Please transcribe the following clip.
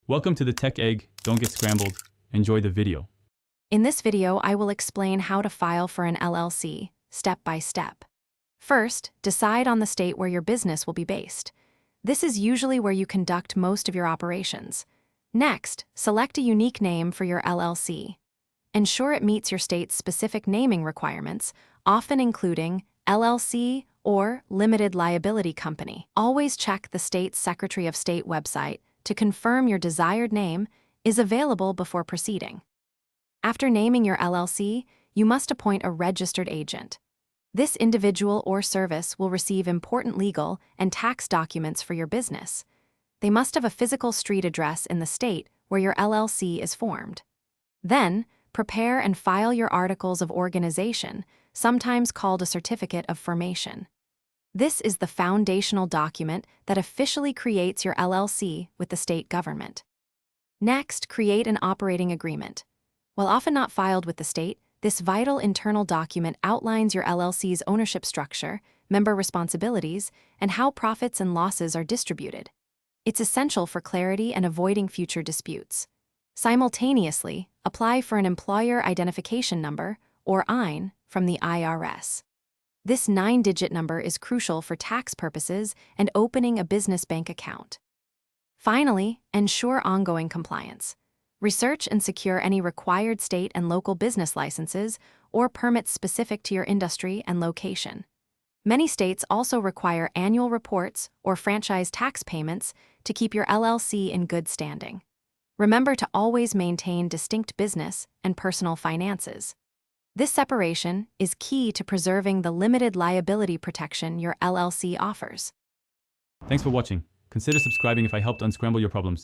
Welcome to the Tech Egg. Don't get scrambled. Enjoy the video. In this video, I will explain how to file for an LLC, step by step. First, decide on the state where your business will be based. This is usually where you conduct most of your operations. Next, select a unique name for your LLC. Ensure it meets your state's specific naming requirements, often including LLC or Limited Liability Company. Always check the state's Secretary of State website to confirm your desired name is available before proceeding. After naming your LLC, you must appoint a registered agent. This individual or service will receive important legal and tax documents for your business. They must have a physical street address in the state where your LLC is formed. Then, prepare and file your articles of organization, sometimes called a certificate of formation. This is the foundational document that officially creates your LLC with the state government. Next, create an operating agreement. While often not filed with the state, this vital internal document outlines your LLC's ownership structure, member responsibilities, and how profits and losses are distributed. It's essential for clarity and avoiding future disputes. Simultaneously, apply for an Employer Identification Number, or EIN, from the IRS. This 9-digit number is crucial for tax purposes and opening a business bank account. Finally, ensure ongoing compliance. Research and secure any required state and local business licenses or permits specific to your industry and location. Many states also require annual reports or franchise tax payments to keep your LLC in good standing. Remember to always maintain distinct business and personal finances. This separation is key to preserving the limited liability protection your LLC offers. Thanks for watching. Consider subscribing if I helped unscramble your problems.